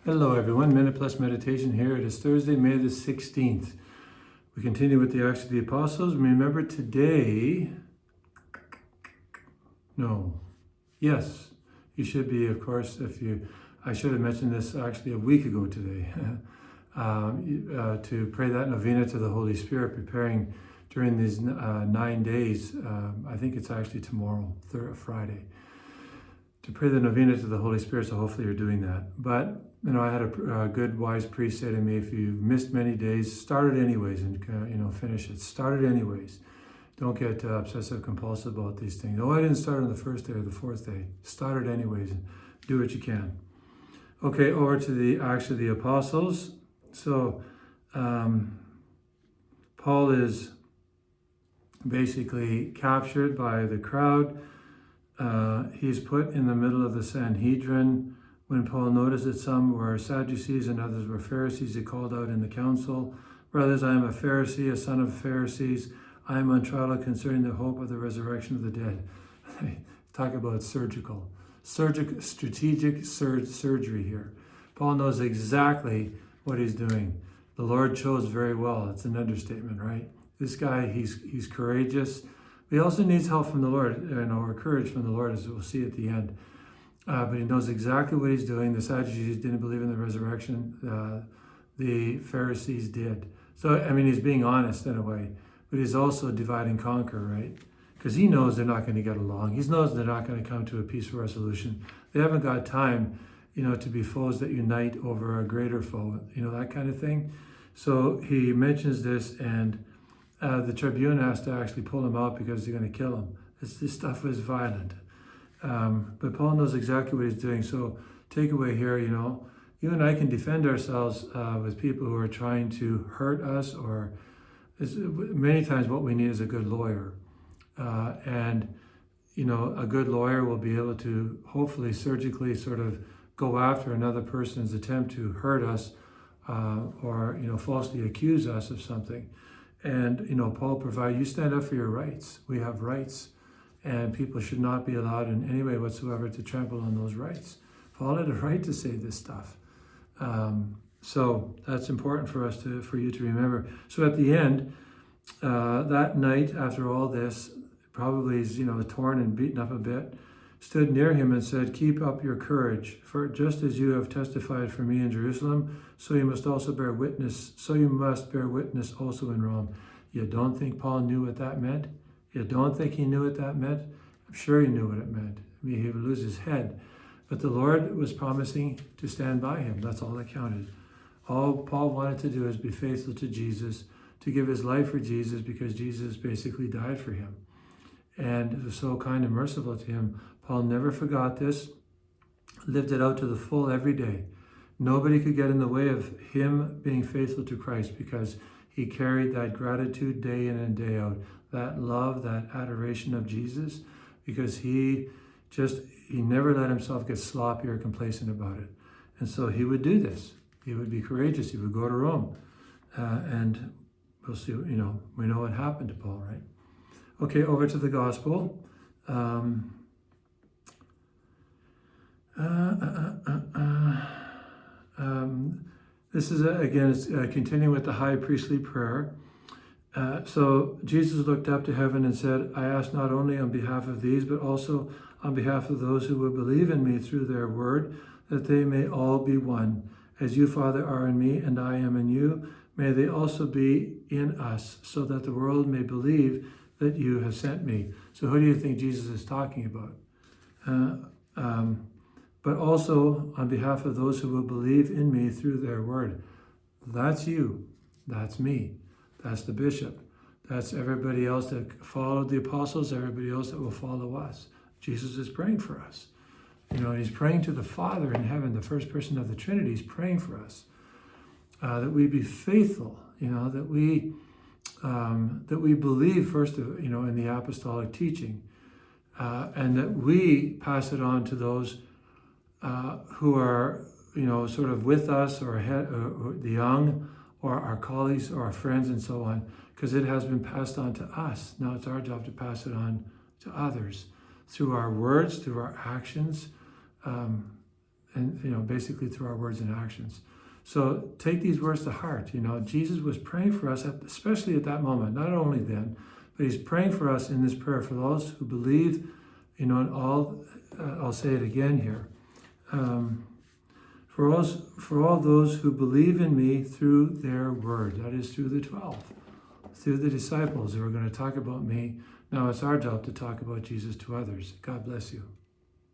Hello everyone, Minute Plus Meditation here. It is Thursday, May the 16th. We continue with the Acts of the Apostles. Remember today, you should be, of course, I should have mentioned this actually a week ago today, to pray that novena to the Holy Spirit, preparing during these 9 days, I think it's actually tomorrow, Friday, to pray the novena to the Holy Spirit, so hopefully you're doing that. But I had a good wise priest say to me, if you've missed many days, start it anyways and finish it. Start it anyways. Don't get obsessive compulsive about these things. Oh, I didn't start on the first day or the fourth day. Start it anyways and do what you can. Okay, over to the Acts of the Apostles. So Paul is basically captured by the crowd. He's put in the middle of the Sanhedrin. When Paul noticed that some were Sadducees and others were Pharisees, he called out in the council, "Brothers, I am a Pharisee, a son of Pharisees. I am on trial concerning the hope of the resurrection of the dead." Talk about strategic surgery here. Paul knows exactly what he's doing. The Lord chose very well. It's an understatement, right? This guy, he's courageous. But he also needs help from the Lord, or courage from the Lord, as we'll see at the end. But he knows exactly what he's doing. The Sadducees didn't believe in the resurrection. The Pharisees did. So, he's being honest in a way, but he's also divide and conquer, right? Because he knows they're not going to get along. He knows they're not going to come to a peaceful resolution. They haven't got time, to be foes that unite over a greater foe, that kind of thing. So he mentions this, and the tribune has to actually pull him out because they're going to kill him. This stuff is violent. But Paul knows exactly what he's doing. So takeaway here, you and I can defend ourselves with people who are trying to hurt us, or many times what we need is a good lawyer. And a good lawyer will be able to hopefully surgically sort of go after another person's attempt to hurt us, or falsely accuse us of something. And Paul provides, you stand up for your rights. We have rights. And people should not be allowed in any way whatsoever to trample on those rights. Paul had a right to say this stuff. So that's important for you to remember. So at the end, that night, after all this, probably is torn and beaten up a bit, stood near him and said, "Keep up your courage, for just as you have testified for me in Jerusalem, so you must bear witness also in Rome." You don't think Paul knew what that meant? You don't think he knew what that meant? I'm sure he knew what it meant. He would lose his head. But the Lord was promising to stand by him. That's all that counted. All Paul wanted to do is be faithful to Jesus, to give his life for Jesus, because Jesus basically died for him. And was so kind and merciful to him. Paul never forgot this, lived it out to the full every day. Nobody could get in the way of him being faithful to Christ, because he carried that gratitude day in and day out, that love, that adoration of Jesus, because he never let himself get sloppy or complacent about it. And so he would do this. He would be courageous. He would go to Rome. And we'll see, we know what happened to Paul, right? Okay, over to the gospel. This is, again, continuing with the high priestly prayer. So Jesus looked up to heaven and said, "I ask not only on behalf of these, but also on behalf of those who will believe in me through their word, that they may all be one. As you, Father, are in me and I am in you, may they also be in us, so that the world may believe that you have sent me." So who do you think Jesus is talking about? But also on behalf of those who will believe in me through their word. That's you. That's me. That's the bishop. That's everybody else that followed the apostles, everybody else that will follow us. Jesus is praying for us. He's praying to the Father in heaven, the first person of the Trinity. He's praying for us, that we be faithful, that we believe first, in the apostolic teaching, and that we pass it on to those who are, sort of with us, or the young, or our colleagues, or our friends, and so on, because it has been passed on to us. Now it's our job to pass it on to others through our words, through our actions, and basically through our words and actions. So take these words to heart. Jesus was praying for us, especially at that moment, not only then, but he's praying for us in this prayer for those who believe, in all, I'll say it again here, for all those who believe in me through their word, that is through the 12, through the disciples who are going to talk about me. Now it's our job to talk about Jesus to others. God bless you.